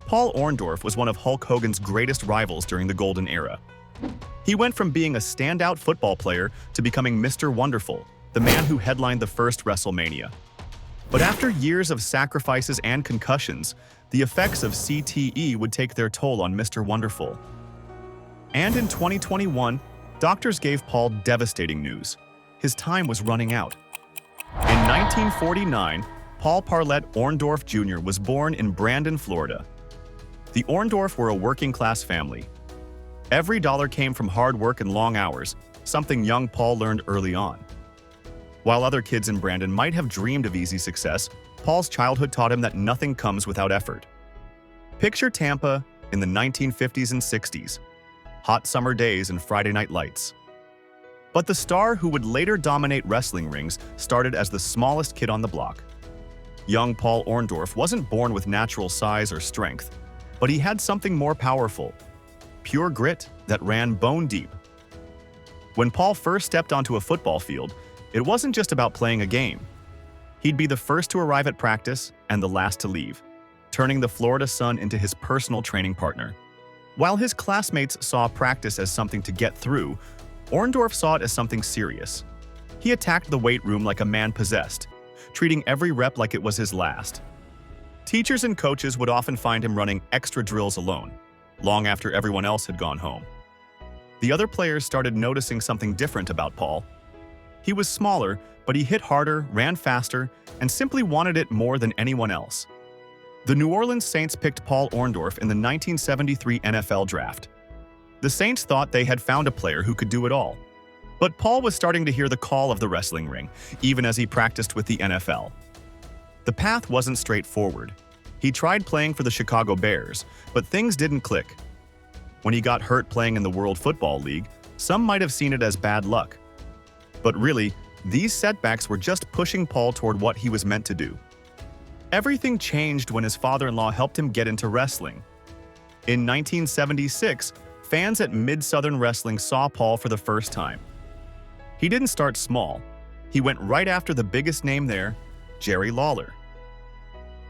Paul Orndorff was one of Hulk Hogan's greatest rivals during the Golden Era. He went from being a standout football player to becoming Mr. Wonderful, the man who headlined the first WrestleMania. But after years of sacrifices and concussions, the effects of CTE would take their toll on Mr. Wonderful. And in 2021, doctors gave Paul devastating news. His time was running out. In 1949, Paul Parlett Orndorff Jr. was born in Brandon, Florida. The Orndorff were a working-class family. Every dollar came from hard work and long hours, something young Paul learned early on. While other kids in Brandon might have dreamed of easy success, Paul's childhood taught him that nothing comes without effort. Picture Tampa in the 1950s and 60s, hot summer days and Friday night lights. But the star who would later dominate wrestling rings started as the smallest kid on the block. Young Paul Orndorff wasn't born with natural size or strength, but he had something more powerful: pure grit that ran bone deep. When Paul first stepped onto a football field, it wasn't just about playing a game. He'd be the first to arrive at practice and the last to leave, turning the Florida sun into his personal training partner. While his classmates saw practice as something to get through, Orndorff saw it as something serious. He attacked the weight room like a man possessed, treating every rep like it was his last. Teachers and coaches would often find him running extra drills alone, long after everyone else had gone home. The other players started noticing something different about Paul. He was smaller, but he hit harder, ran faster, and simply wanted it more than anyone else. The New Orleans Saints picked Paul Orndorff in the 1973 NFL Draft. The Saints thought they had found a player who could do it all. But Paul was starting to hear the call of the wrestling ring, even as he practiced with the NFL. The path wasn't straightforward. He tried playing for the Chicago Bears, but things didn't click. When he got hurt playing in the World Football League, some might have seen it as bad luck. But really, these setbacks were just pushing Paul toward what he was meant to do. Everything changed when his father-in-law helped him get into wrestling. In 1976, fans at Mid-Southern Wrestling saw Paul for the first time. He didn't start small. He went right after the biggest name there, Jerry Lawler.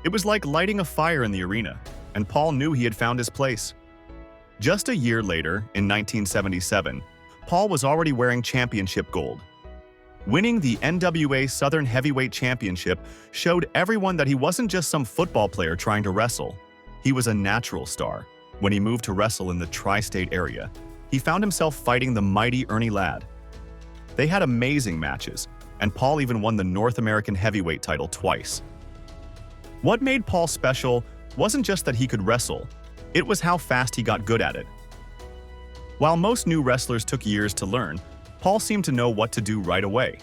It was like lighting a fire in the arena, and Paul knew he had found his place. Just a year later, in 1977, Paul was already wearing championship gold. Winning the NWA Southern Heavyweight Championship showed everyone that he wasn't just some football player trying to wrestle. He was a natural star. When he moved to wrestle in the tri-state area, he found himself fighting the mighty Ernie Ladd. They had amazing matches, and Paul even won the North American Heavyweight title twice. What made Paul special wasn't just that he could wrestle, it was how fast he got good at it. While most new wrestlers took years to learn, Paul seemed to know what to do right away.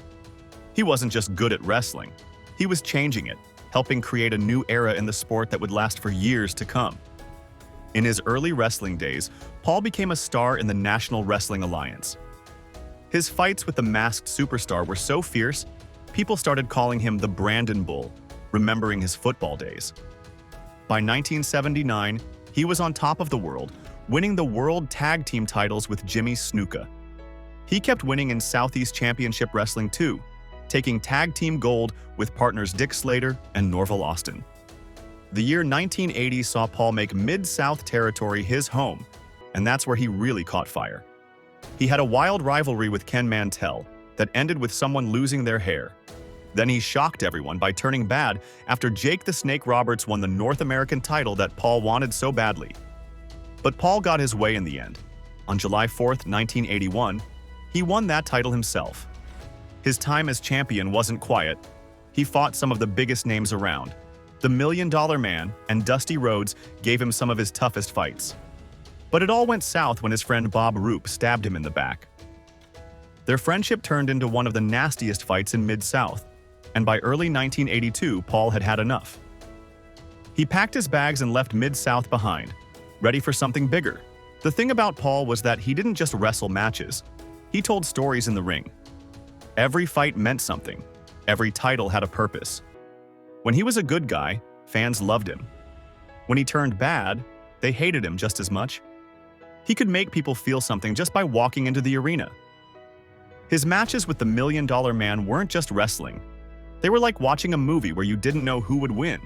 He wasn't just good at wrestling, he was changing it, helping create a new era in the sport that would last for years to come. In his early wrestling days, Paul became a star in the National Wrestling Alliance. His fights with the masked superstar were so fierce, people started calling him the Brandon Bull, remembering his football days. By 1979, he was on top of the world, winning the World Tag Team titles with Jimmy Snuka. He kept winning in Southeast Championship Wrestling too, taking tag team gold with partners Dick Slater and Norval Austin. The year 1980 saw Paul make Mid-South territory his home, and that's where he really caught fire. He had a wild rivalry with Ken Mantell that ended with someone losing their hair. Then he shocked everyone by turning bad after Jake the Snake Roberts won the North American title that Paul wanted so badly. But Paul got his way in the end. On July 4th, 1981, he won that title himself. His time as champion wasn't quiet. He fought some of the biggest names around. The $1 Million Man and Dusty Rhodes gave him some of his toughest fights. But it all went south when his friend Bob Roop stabbed him in the back. Their friendship turned into one of the nastiest fights in Mid-South, and by early 1982, Paul had had enough. He packed his bags and left Mid-South behind, ready for something bigger. The thing about Paul was that he didn't just wrestle matches. He told stories in the ring. Every fight meant something. Every title had a purpose. When he was a good guy, fans loved him. When he turned bad, they hated him just as much. He could make people feel something just by walking into the arena. His matches with the $1 Million Man weren't just wrestling. They were like watching a movie where you didn't know who would win.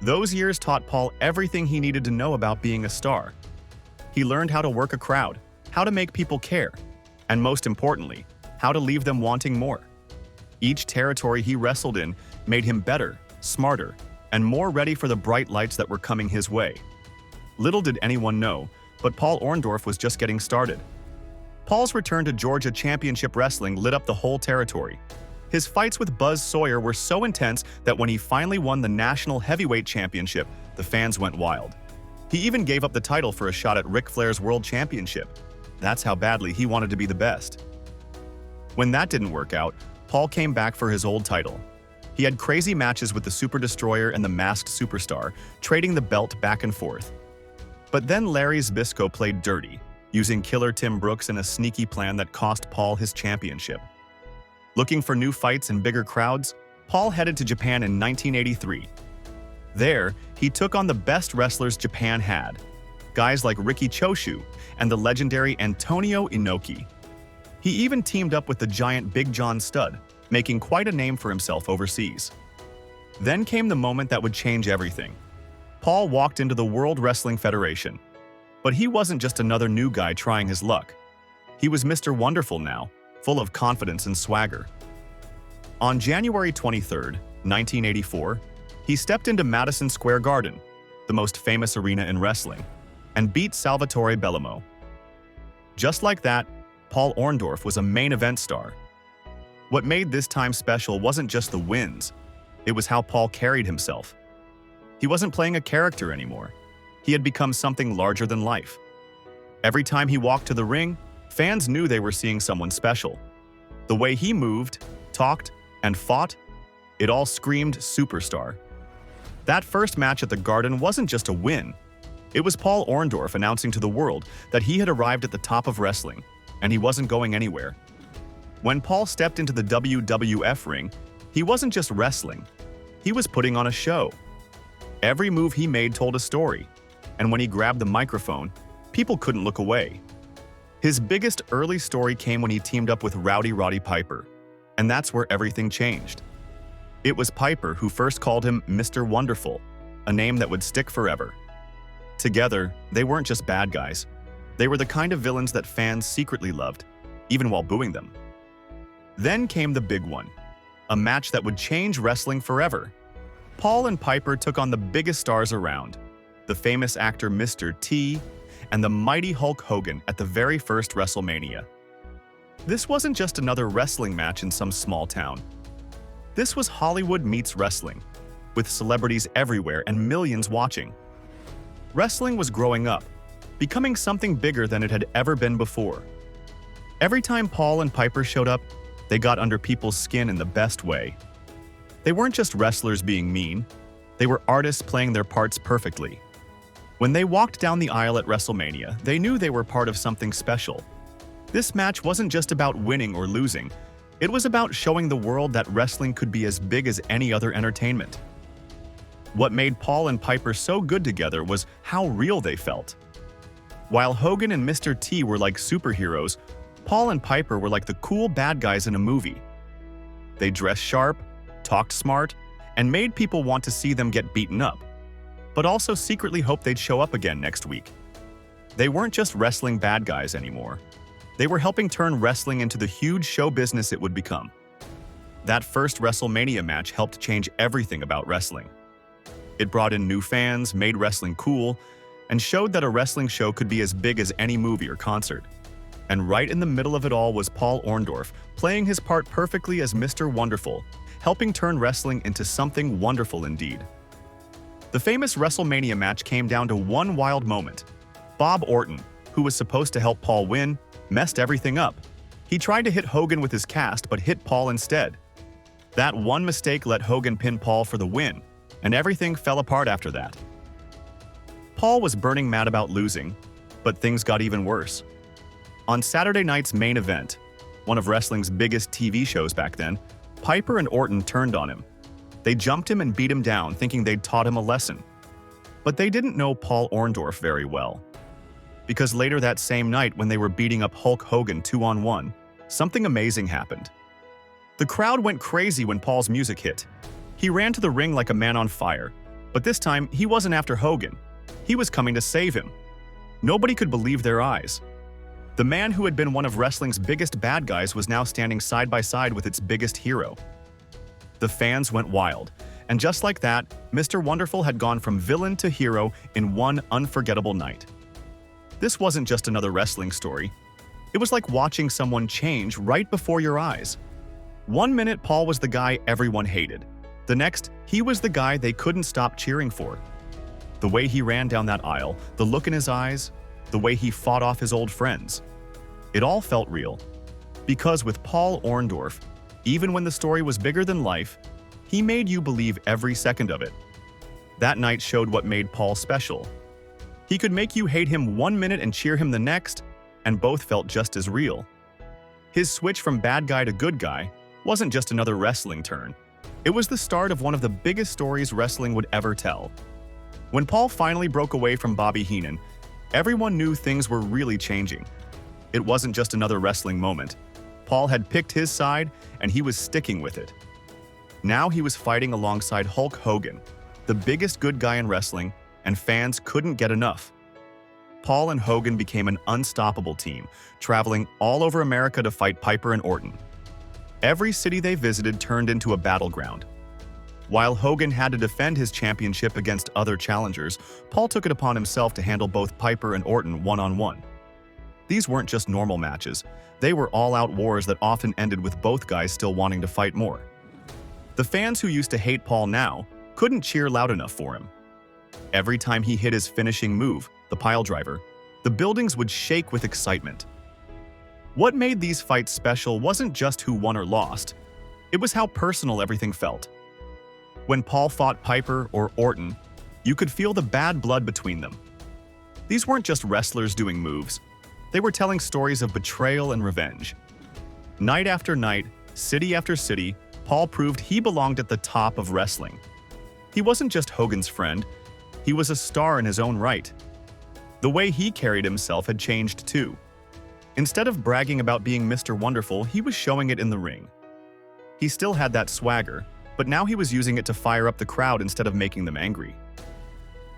Those years taught Paul everything he needed to know about being a star. He learned how to work a crowd, how to make people care, and most importantly, how to leave them wanting more. Each territory he wrestled in made him better, smarter, and more ready for the bright lights that were coming his way. Little did anyone know, but Paul Orndorff was just getting started. Paul's return to Georgia Championship Wrestling lit up the whole territory. His fights with Buzz Sawyer were so intense that when he finally won the National Heavyweight Championship, the fans went wild. He even gave up the title for a shot at Ric Flair's World Championship. That's how badly he wanted to be the best. When that didn't work out, Paul came back for his old title. He had crazy matches with the Super Destroyer and the Masked Superstar, trading the belt back and forth. But then Larry Zbyszko played dirty, using Killer Tim Brooks in a sneaky plan that cost Paul his championship. Looking for new fights and bigger crowds, Paul headed to Japan in 1983. There, he took on the best wrestlers Japan had, guys like Riki Choshu and the legendary Antonio Inoki. He even teamed up with the giant Big John Studd, making quite a name for himself overseas. Then came the moment that would change everything. Paul walked into the World Wrestling Federation. But he wasn't just another new guy trying his luck. He was Mr. Wonderful now, full of confidence and swagger. On January 23, 1984, he stepped into Madison Square Garden, the most famous arena in wrestling, and beat Salvatore Bellomo. Just like that, Paul Orndorff was a main event star. What made this time special wasn't just the wins, it was how Paul carried himself. He wasn't playing a character anymore. He had become something larger than life. Every time he walked to the ring, fans knew they were seeing someone special. The way he moved, talked, and fought, it all screamed superstar. That first match at the Garden wasn't just a win. It was Paul Orndorff announcing to the world that he had arrived at the top of wrestling, and he wasn't going anywhere. When Paul stepped into the WWF ring, he wasn't just wrestling. He was putting on a show. Every move he made told a story, and when he grabbed the microphone, people couldn't look away. His biggest early story came when he teamed up with Roddy Piper, and that's where everything changed. It was Piper who first called him Mr. Wonderful, a name that would stick forever. Together, they weren't just bad guys. They were the kind of villains that fans secretly loved, even while booing them. Then came the big one, a match that would change wrestling forever. Paul and Piper took on the biggest stars around, the famous actor Mr. T and the mighty Hulk Hogan at the very first WrestleMania. This wasn't just another wrestling match in some small town. This was Hollywood meets wrestling, with celebrities everywhere and millions watching. Wrestling was growing up, becoming something bigger than it had ever been before. Every time Paul and Piper showed up, they got under people's skin in the best way. They weren't just wrestlers being mean, they were artists playing their parts perfectly. When they walked down the aisle at WrestleMania, they knew they were part of something special. This match wasn't just about winning or losing, it was about showing the world that wrestling could be as big as any other entertainment. What made Paul and Piper so good together was how real they felt. While Hogan and Mr. T were like superheroes, Paul and Piper were like the cool bad guys in a movie. They dressed sharp, talked smart, and made people want to see them get beaten up, but also secretly hoped they'd show up again next week. They weren't just wrestling bad guys anymore. They were helping turn wrestling into the huge show business it would become. That first WrestleMania match helped change everything about wrestling. It brought in new fans, made wrestling cool, and showed that a wrestling show could be as big as any movie or concert. And right in the middle of it all was Paul Orndorff, playing his part perfectly as Mr. Wonderful, helping turn wrestling into something wonderful indeed. The famous WrestleMania match came down to one wild moment. Bob Orton, who was supposed to help Paul win, messed everything up. He tried to hit Hogan with his cast but hit Paul instead. That one mistake let Hogan pin Paul for the win, and everything fell apart after that. Paul was burning mad about losing, but things got even worse. On Saturday night's main event, one of wrestling's biggest TV shows back then, Piper and Orton turned on him. They jumped him and beat him down, thinking they'd taught him a lesson. But they didn't know Paul Orndorff very well. Because later that same night, when they were beating up Hulk Hogan 2-on-1, something amazing happened. The crowd went crazy when Paul's music hit. He ran to the ring like a man on fire, But this time, he wasn't after Hogan. He was coming to save him. Nobody could believe their eyes. The man who had been one of wrestling's biggest bad guys was now standing side by side with its biggest hero. The fans went wild, and just like that, Mr. Wonderful had gone from villain to hero in one unforgettable night. This wasn't just another wrestling story. It was like watching someone change right before your eyes. One minute, Paul was the guy everyone hated. The next, he was the guy they couldn't stop cheering for. The way he ran down that aisle, the look in his eyes, the way he fought off his old friends. It all felt real. Because with Paul Orndorff, even when the story was bigger than life, he made you believe every second of it. That night showed what made Paul special. He could make you hate him one minute and cheer him the next, and both felt just as real. His switch from bad guy to good guy wasn't just another wrestling turn. It was the start of one of the biggest stories wrestling would ever tell. When Paul finally broke away from Bobby Heenan, everyone knew things were really changing. It wasn't just another wrestling moment. Paul had picked his side, and he was sticking with it. Now he was fighting alongside Hulk Hogan, the biggest good guy in wrestling, and fans couldn't get enough. Paul and Hogan became an unstoppable team, traveling all over America to fight Piper and Orton. Every city they visited turned into a battleground. While Hogan had to defend his championship against other challengers, Paul took it upon himself to handle both Piper and Orton one-on-one. These weren't just normal matches. They were all-out wars that often ended with both guys still wanting to fight more. The fans who used to hate Paul now couldn't cheer loud enough for him. Every time he hit his finishing move, the piledriver, the buildings would shake with excitement. What made these fights special wasn't just who won or lost. It was how personal everything felt. When Paul fought Piper or Orton, you could feel the bad blood between them. These weren't just wrestlers doing moves. They were telling stories of betrayal and revenge. Night after night, city after city, Paul proved he belonged at the top of wrestling. He wasn't just Hogan's friend. He was a star in his own right. The way he carried himself had changed too. Instead of bragging about being Mr. Wonderful, he was showing it in the ring. He still had that swagger, but now he was using it to fire up the crowd instead of making them angry.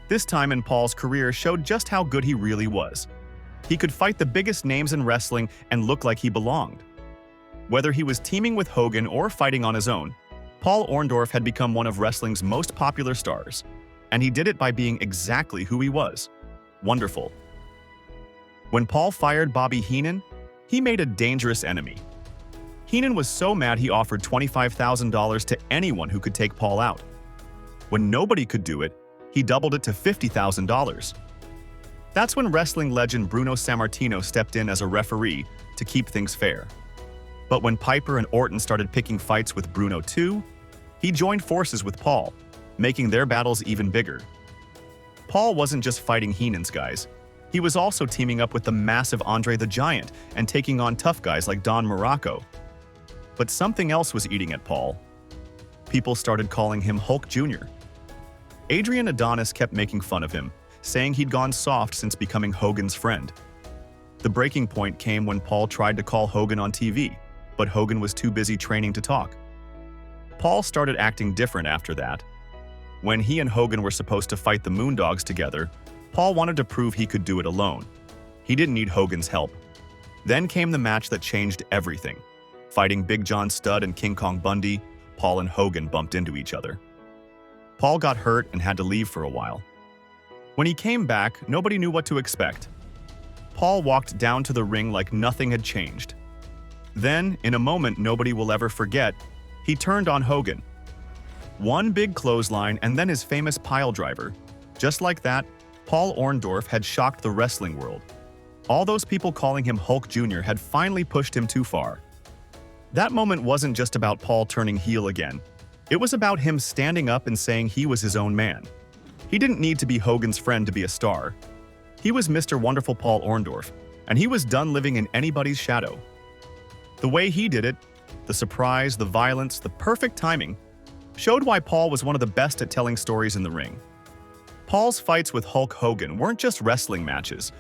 This time in Paul's career showed just how good he really was. He could fight the biggest names in wrestling and look like he belonged. Whether he was teaming with Hogan or fighting on his own, Paul Orndorff had become one of wrestling's most popular stars, and he did it by being exactly who he was: wonderful. When Paul fired Bobby Heenan, he made a dangerous enemy. Heenan was so mad he offered $25,000 to anyone who could take Paul out. When nobody could do it, he doubled it to $50,000. That's when wrestling legend Bruno Sammartino stepped in as a referee to keep things fair. But when Piper and Orton started picking fights with Bruno too, he joined forces with Paul, making their battles even bigger. Paul wasn't just fighting Heenan's guys. He was also teaming up with the massive Andre the Giant and taking on tough guys like Don Morocco. But something else was eating at Paul. People started calling him Hulk Jr. Adrian Adonis kept making fun of him, saying he'd gone soft since becoming Hogan's friend. The breaking point came when Paul tried to call Hogan on TV, but Hogan was too busy training to talk. Paul started acting different after that. When he and Hogan were supposed to fight the Moondogs together, Paul wanted to prove he could do it alone. He didn't need Hogan's help. Then came the match that changed everything. Fighting Big John Studd and King Kong Bundy, Paul and Hogan bumped into each other. Paul got hurt and had to leave for a while. When he came back, nobody knew what to expect. Paul walked down to the ring like nothing had changed. Then, in a moment nobody will ever forget, he turned on Hogan. One big clothesline and then his famous piledriver. Just like that, Paul Orndorff had shocked the wrestling world. All those people calling him Hulk Jr. had finally pushed him too far. That moment wasn't just about Paul turning heel again. It was about him standing up and saying he was his own man. He didn't need to be Hogan's friend to be a star. He was Mr. Wonderful Paul Orndorff, and he was done living in anybody's shadow. The way he did it, the surprise, the violence, the perfect timing, showed why Paul was one of the best at telling stories in the ring. Paul's fights with Hulk Hogan weren't just wrestling matches.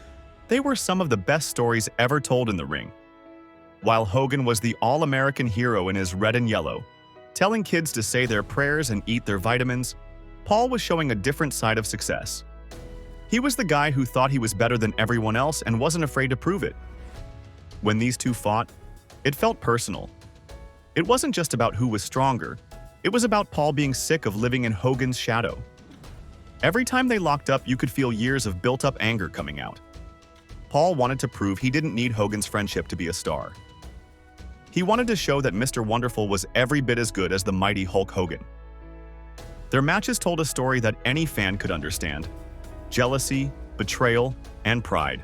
They were some of the best stories ever told in the ring. While Hogan was the all-American hero in his red and yellow, telling kids to say their prayers and eat their vitamins, Paul was showing a different side of success. He was the guy who thought he was better than everyone else and wasn't afraid to prove it. When these two fought, it felt personal. It wasn't just about who was stronger. It was about Paul being sick of living in Hogan's shadow. Every time they locked up, you could feel years of built-up anger coming out. Paul wanted to prove he didn't need Hogan's friendship to be a star. He wanted to show that Mr. Wonderful was every bit as good as the mighty Hulk Hogan. Their matches told a story that any fan could understand: jealousy, betrayal, and pride.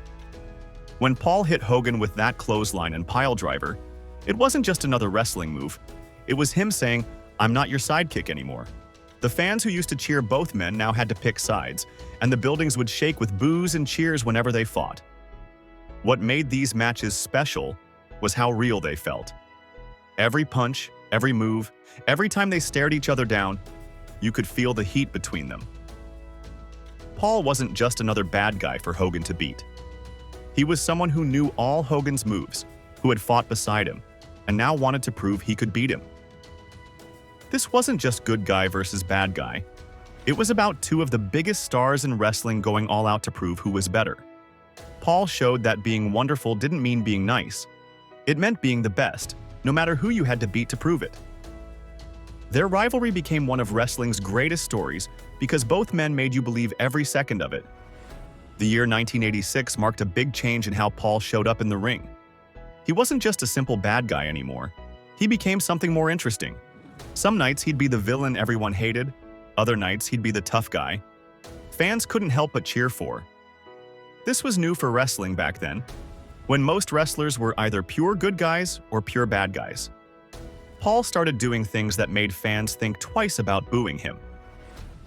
When Paul hit Hogan with that clothesline and piledriver, it wasn't just another wrestling move. It was him saying, "I'm not your sidekick anymore." The fans who used to cheer both men now had to pick sides, and the buildings would shake with boos and cheers whenever they fought. What made these matches special was how real they felt. Every punch, every move, every time they stared each other down, you could feel the heat between them. Paul wasn't just another bad guy for Hogan to beat. He was someone who knew all Hogan's moves, who had fought beside him, and now wanted to prove he could beat him. This wasn't just good guy versus bad guy. It was about two of the biggest stars in wrestling going all out to prove who was better. Paul showed that being wonderful didn't mean being nice. It meant being the best, no matter who you had to beat to prove it. Their rivalry became one of wrestling's greatest stories because both men made you believe every second of it. The year 1986 marked a big change in how Paul showed up in the ring. He wasn't just a simple bad guy anymore. He became something more interesting. Some nights he'd be the villain everyone hated, other nights he'd be the tough guy fans couldn't help but cheer for. This was new for wrestling back then, when most wrestlers were either pure good guys or pure bad guys. Paul started doing things that made fans think twice about booing him.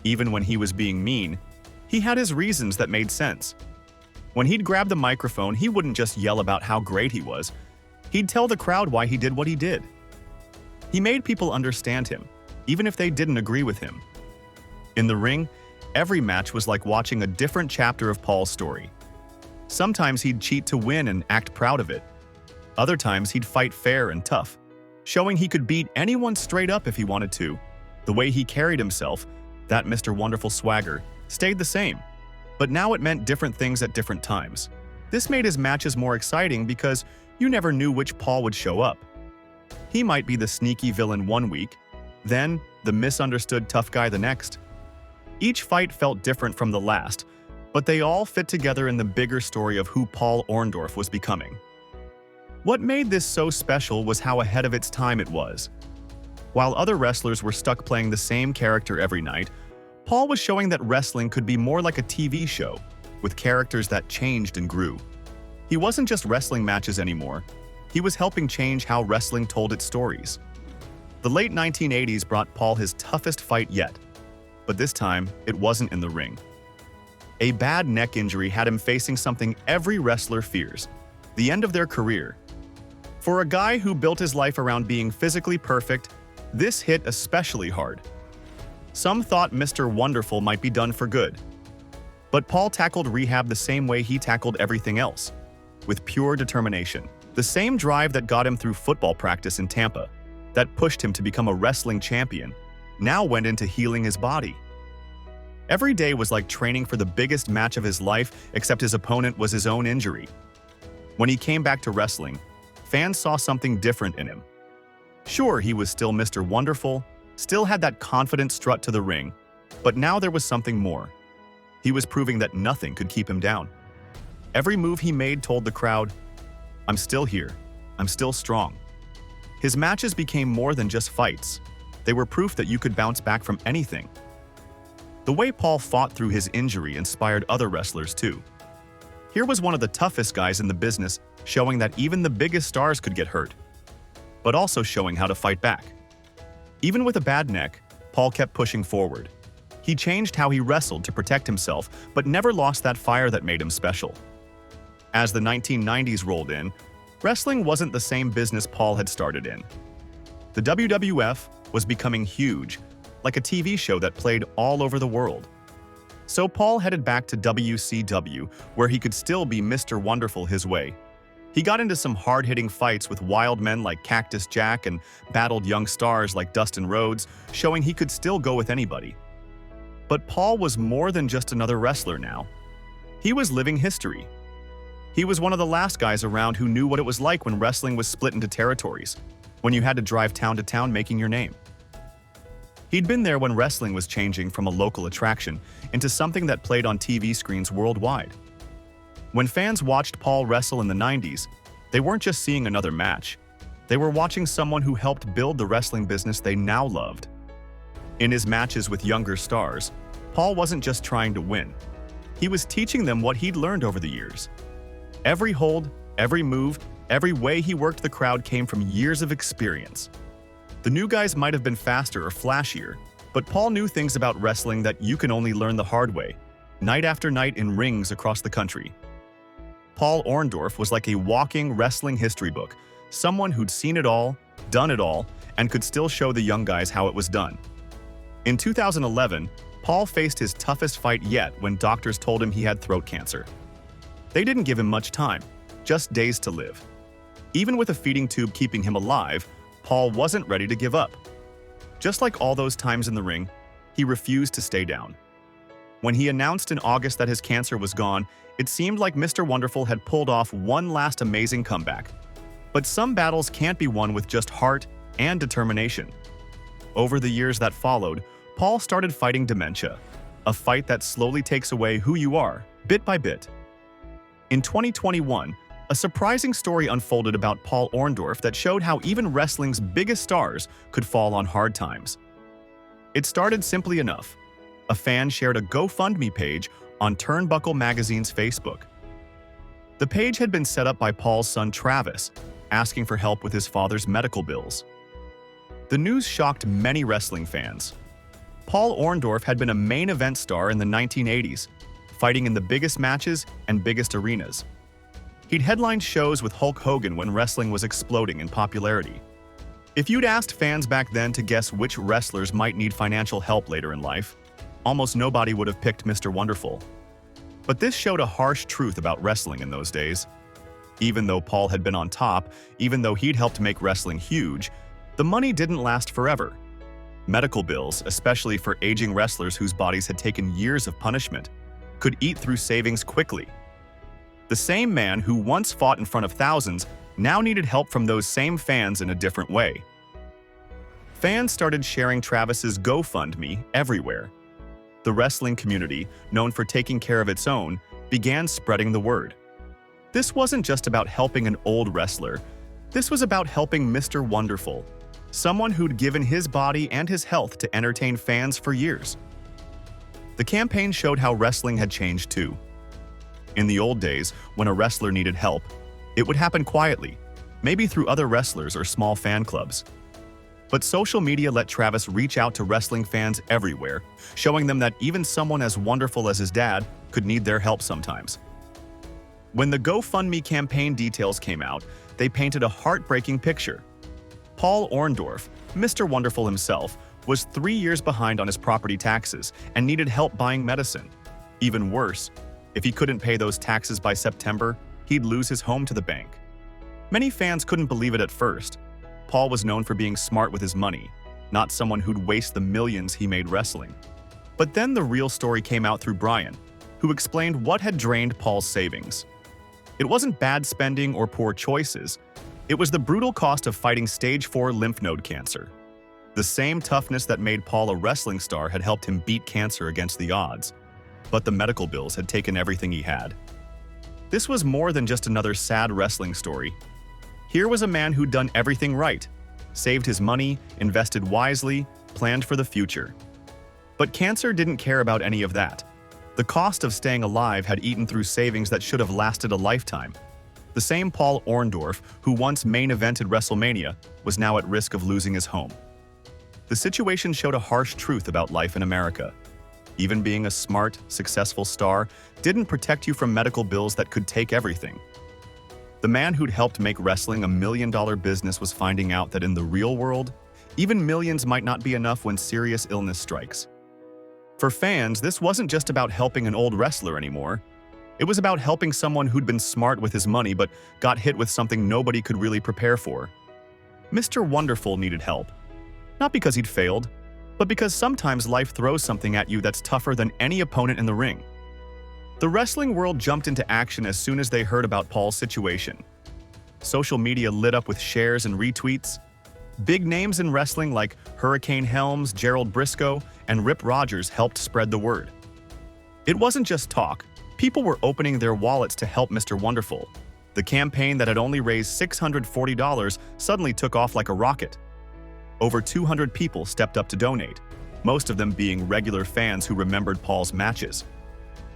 Even when he was being mean, he had his reasons that made sense. When he'd grab the microphone, he wouldn't just yell about how great he was. He'd tell the crowd why he did what he did. He made people understand him, even if they didn't agree with him. In the ring, every match was like watching a different chapter of Paul's story. Sometimes he'd cheat to win and act proud of it. Other times he'd fight fair and tough, showing he could beat anyone straight up if he wanted to. The way he carried himself, that Mr. Wonderful swagger, stayed the same, but now it meant different things at different times. This made his matches more exciting because you never knew which Paul would show up. He might be the sneaky villain one week, then the misunderstood tough guy the next. Each fight felt different from the last, but they all fit together in the bigger story of who Paul Orndorff was becoming. What made this so special was how ahead of its time it was. While other wrestlers were stuck playing the same character every night, Paul was showing that wrestling could be more like a TV show, with characters that changed and grew. He wasn't just wrestling matches anymore. He was helping change how wrestling told its stories. The late 1980s brought Paul his toughest fight yet, but this time it wasn't in the ring. A bad neck injury had him facing something every wrestler fears: the end of their career. For a guy who built his life around being physically perfect, this hit especially hard. Some thought Mr. Wonderful might be done for good. But Paul tackled rehab the same way he tackled everything else, with pure determination. The same drive that got him through football practice in Tampa, that pushed him to become a wrestling champion, now went into healing his body. Every day was like training for the biggest match of his life, except his opponent was his own injury. When he came back to wrestling, fans saw something different in him. Sure, he was still Mr. Wonderful, still had that confident strut to the ring, but now there was something more. He was proving that nothing could keep him down. Every move he made told the crowd, "I'm still here. I'm still strong." His matches became more than just fights. They were proof that you could bounce back from anything. The way Paul fought through his injury inspired other wrestlers too. Here was one of the toughest guys in the business, showing that even the biggest stars could get hurt, but also showing how to fight back. Even with a bad neck, Paul kept pushing forward. He changed how he wrestled to protect himself, but never lost that fire that made him special. As the 1990s rolled in, wrestling wasn't the same business Paul had started in. The WWF was becoming huge, like a TV show that played all over the world. So Paul headed back to WCW, where he could still be Mr. Wonderful his way. He got into some hard-hitting fights with wild men like Cactus Jack and battled young stars like Dustin Rhodes, showing he could still go with anybody. But Paul was more than just another wrestler now. He was living history. He was one of the last guys around who knew what it was like when wrestling was split into territories, when you had to drive town to town making your name. He'd been there when wrestling was changing from a local attraction into something that played on TV screens worldwide. When fans watched Paul wrestle in the 90s, they weren't just seeing another match. They were watching someone who helped build the wrestling business they now loved. In his matches with younger stars, Paul wasn't just trying to win. He was teaching them what he'd learned over the years. Every hold, every move, every way he worked the crowd came from years of experience. The new guys might have been faster or flashier, but Paul knew things about wrestling that you can only learn the hard way, night after night in rings across the country. Paul Orndorff was like a walking wrestling history book, someone who'd seen it all, done it all, and could still show the young guys how it was done. In 2011, Paul faced his toughest fight yet when doctors told him he had throat cancer. They didn't give him much time, just days to live. Even with a feeding tube keeping him alive, Paul wasn't ready to give up. Just like all those times in the ring, he refused to stay down. When he announced in August that his cancer was gone, it seemed like Mr. Wonderful had pulled off one last amazing comeback. But some battles can't be won with just heart and determination. Over the years that followed, Paul started fighting dementia, a fight that slowly takes away who you are, bit by bit. In 2021, a surprising story unfolded about Paul Orndorff that showed how even wrestling's biggest stars could fall on hard times. It started simply enough. A fan shared a GoFundMe page on Turnbuckle Magazine's Facebook. The page had been set up by Paul's son Travis, asking for help with his father's medical bills. The news shocked many wrestling fans. Paul Orndorff had been a main event star in the 1980s, fighting in the biggest matches and biggest arenas. He'd headlined shows with Hulk Hogan when wrestling was exploding in popularity. If you'd asked fans back then to guess which wrestlers might need financial help later in life, almost nobody would have picked Mr. Wonderful. But this showed a harsh truth about wrestling in those days. Even though Paul had been on top, even though he'd helped make wrestling huge, the money didn't last forever. Medical bills, especially for aging wrestlers whose bodies had taken years of punishment, could eat through savings quickly. The same man who once fought in front of thousands now needed help from those same fans in a different way. Fans started sharing Travis's GoFundMe everywhere. The wrestling community, known for taking care of its own, began spreading the word. This wasn't just about helping an old wrestler. This was about helping Mr. Wonderful, someone who'd given his body and his health to entertain fans for years. The campaign showed how wrestling had changed too. In the old days, when a wrestler needed help, it would happen quietly, maybe through other wrestlers or small fan clubs. But social media let Travis reach out to wrestling fans everywhere, showing them that even someone as wonderful as his dad could need their help sometimes. When the GoFundMe campaign details came out, they painted a heartbreaking picture. Paul Orndorff, Mr. Wonderful himself, was 3 years behind on his property taxes and needed help buying medicine. Even worse, if he couldn't pay those taxes by September, he'd lose his home to the bank. Many fans couldn't believe it at first. Paul was known for being smart with his money, not someone who'd waste the millions he made wrestling. But then the real story came out through Brian, who explained what had drained Paul's savings. It wasn't bad spending or poor choices. It was the brutal cost of fighting stage 4 lymph node cancer. The same toughness that made Paul a wrestling star had helped him beat cancer against the odds. But the medical bills had taken everything he had. This was more than just another sad wrestling story. Here was a man who'd done everything right, saved his money, invested wisely, planned for the future. But cancer didn't care about any of that. The cost of staying alive had eaten through savings that should have lasted a lifetime. The same Paul Orndorff, who once main evented WrestleMania, was now at risk of losing his home. The situation showed a harsh truth about life in America. Even being a smart, successful star didn't protect you from medical bills that could take everything. The man who'd helped make wrestling a million-dollar business was finding out that in the real world, even millions might not be enough when serious illness strikes. For fans, this wasn't just about helping an old wrestler anymore. It was about helping someone who'd been smart with his money but got hit with something nobody could really prepare for. Mr. Wonderful needed help. Not because he'd failed, but because sometimes life throws something at you that's tougher than any opponent in the ring. The wrestling world jumped into action as soon as they heard about Paul's situation. Social media lit up with shares and retweets. Big names in wrestling like Hurricane Helms, Gerald Briscoe, and Rip Rogers helped spread the word. It wasn't just talk. People were opening their wallets to help Mr. Wonderful. The campaign that had only raised $640 suddenly took off like a rocket. Over 200 people stepped up to donate, most of them being regular fans who remembered Paul's matches.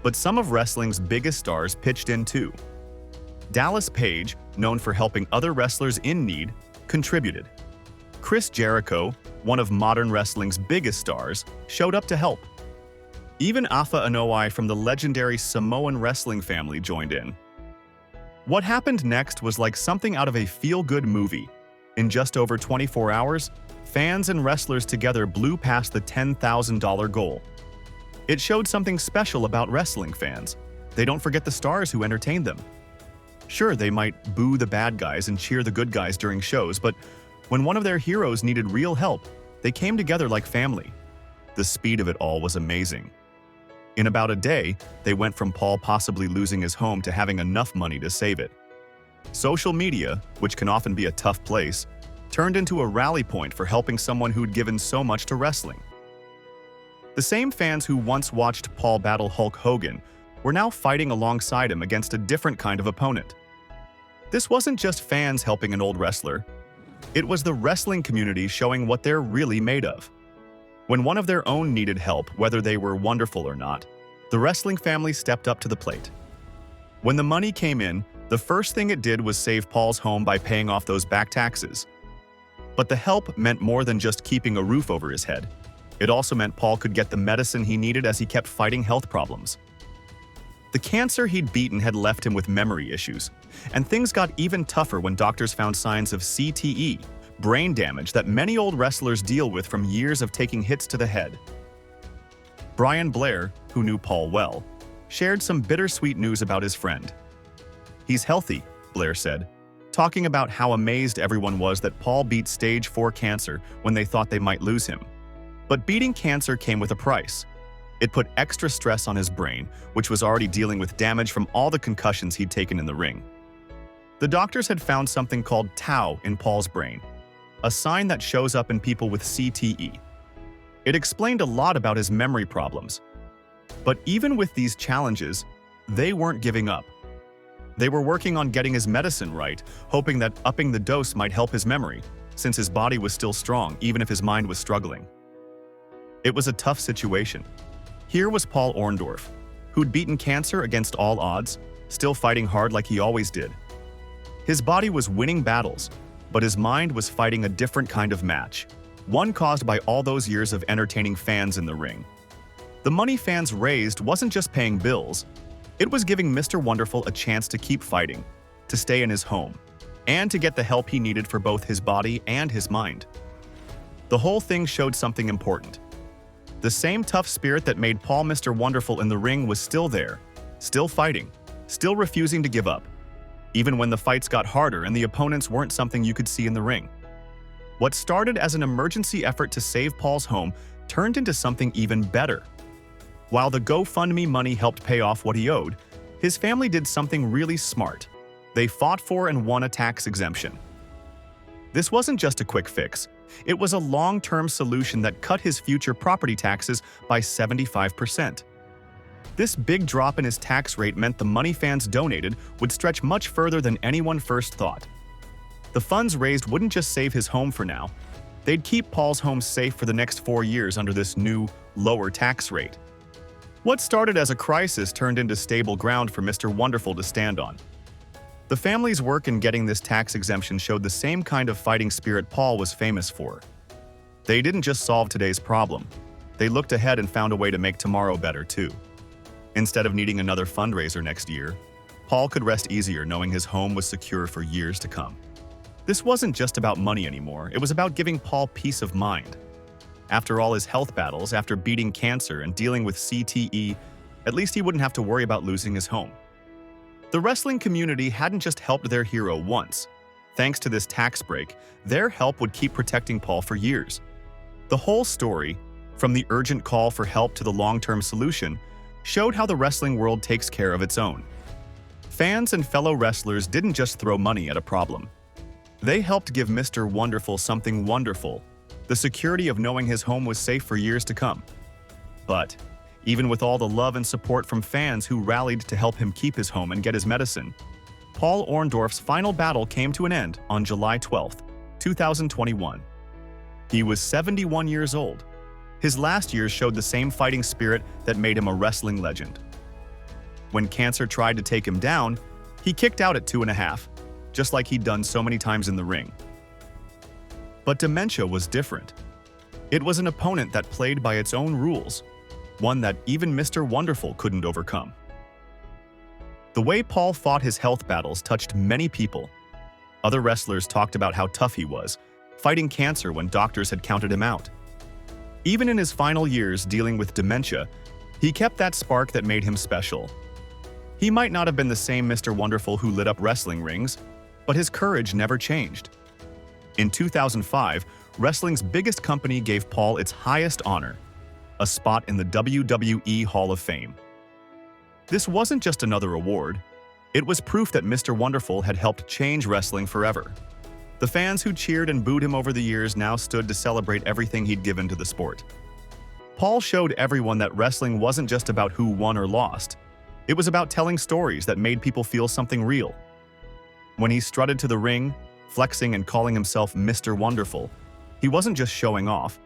But some of wrestling's biggest stars pitched in too. Dallas Page, known for helping other wrestlers in need, contributed. Chris Jericho, one of modern wrestling's biggest stars, showed up to help. Even Afa Anoa'i from the legendary Samoan wrestling family joined in. What happened next was like something out of a feel-good movie. In just over 24 hours, fans and wrestlers together blew past the $10,000 goal. It showed something special about wrestling fans. They don't forget the stars who entertained them. Sure, they might boo the bad guys and cheer the good guys during shows, but when one of their heroes needed real help, they came together like family. The speed of it all was amazing. In about a day, they went from Paul possibly losing his home to having enough money to save it. Social media, which can often be a tough place, turned into a rally point for helping someone who'd given so much to wrestling. The same fans who once watched Paul battle Hulk Hogan were now fighting alongside him against a different kind of opponent. This wasn't just fans helping an old wrestler. It was the wrestling community showing what they're really made of. When one of their own needed help, whether they were wonderful or not, the wrestling family stepped up to the plate. When the money came in, the first thing it did was save Paul's home by paying off those back taxes. But the help meant more than just keeping a roof over his head. It also meant Paul could get the medicine he needed as he kept fighting health problems. The cancer he'd beaten had left him with memory issues, and things got even tougher when doctors found signs of CTE, brain damage that many old wrestlers deal with from years of taking hits to the head. Brian Blair, who knew Paul well, shared some bittersweet news about his friend. "He's healthy," Blair said, talking about how amazed everyone was that Paul beat stage 4 cancer when they thought they might lose him. But beating cancer came with a price. It put extra stress on his brain, which was already dealing with damage from all the concussions he'd taken in the ring. The doctors had found something called tau in Paul's brain, a sign that shows up in people with CTE. It explained a lot about his memory problems. But even with these challenges, they weren't giving up. They were working on getting his medicine right, hoping that upping the dose might help his memory, since his body was still strong, even if his mind was struggling. It was a tough situation. Here was Paul Orndorff, who'd beaten cancer against all odds, still fighting hard like he always did. His body was winning battles, but his mind was fighting a different kind of match, one caused by all those years of entertaining fans in the ring. The money fans raised wasn't just paying bills, it was giving Mr. Wonderful a chance to keep fighting, to stay in his home, and to get the help he needed for both his body and his mind. The whole thing showed something important. The same tough spirit that made Paul Mr. Wonderful in the ring was still there, still fighting, still refusing to give up, even when the fights got harder and the opponents weren't something you could see in the ring. What started as an emergency effort to save Paul's home turned into something even better. While the GoFundMe money helped pay off what he owed, his family did something really smart. They fought for and won a tax exemption. This wasn't just a quick fix. It was a long-term solution that cut his future property taxes by 75%. This big drop in his tax rate meant the money fans donated would stretch much further than anyone first thought. The funds raised wouldn't just save his home for now. They'd keep Paul's home safe for the next 4 years under this new, lower tax rate. What started as a crisis turned into stable ground for Mr. Wonderful to stand on. The family's work in getting this tax exemption showed the same kind of fighting spirit Paul was famous for. They didn't just solve today's problem. They looked ahead and found a way to make tomorrow better too. Instead of needing another fundraiser next year, Paul could rest easier knowing his home was secure for years to come. This wasn't just about money anymore, it was about giving Paul peace of mind. After all his health battles, after beating cancer and dealing with CTE, at least he wouldn't have to worry about losing his home. The wrestling community hadn't just helped their hero once. Thanks to this tax break, their help would keep protecting Paul for years. The whole story, from the urgent call for help to the long-term solution, showed how the wrestling world takes care of its own. Fans and fellow wrestlers didn't just throw money at a problem. They helped give Mr. Wonderful something wonderful, the security of knowing his home was safe for years to come. But even with all the love and support from fans who rallied to help him keep his home and get his medicine, Paul Orndorff's final battle came to an end on July 12, 2021. He was 71 years old. His last years showed the same fighting spirit that made him a wrestling legend. When cancer tried to take him down, he kicked out at 2.5, just like he'd done so many times in the ring. But dementia was different. It was an opponent that played by its own rules, one that even Mr. Wonderful couldn't overcome. The way Paul fought his health battles touched many people. Other wrestlers talked about how tough he was, fighting cancer when doctors had counted him out. Even in his final years dealing with dementia, he kept that spark that made him special. He might not have been the same Mr. Wonderful who lit up wrestling rings, but his courage never changed. In 2005, wrestling's biggest company gave Paul its highest honor, a spot in the WWE Hall of Fame. This wasn't just another award. It was proof that Mr. Wonderful had helped change wrestling forever. The fans who cheered and booed him over the years now stood to celebrate everything he'd given to the sport. Paul showed everyone that wrestling wasn't just about who won or lost. It was about telling stories that made people feel something real. When he strutted to the ring, flexing and calling himself Mr. Wonderful, he wasn't just showing off.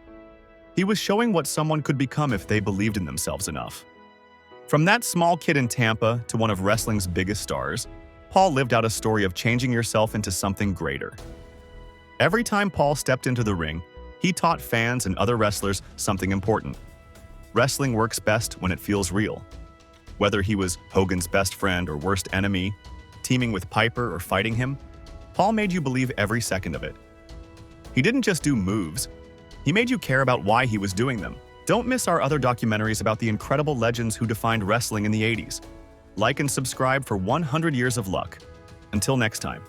He was showing what someone could become if they believed in themselves enough. From that small kid in Tampa to one of wrestling's biggest stars, Paul lived out a story of changing yourself into something greater. Every time Paul stepped into the ring, he taught fans and other wrestlers something important. Wrestling works best when it feels real. Whether he was Hogan's best friend or worst enemy, teaming with Piper or fighting him, Paul made you believe every second of it. He didn't just do moves, he made you care about why he was doing them. Don't miss our other documentaries about the incredible legends who defined wrestling in the 80s. Like and subscribe for 100 years of luck. Until next time.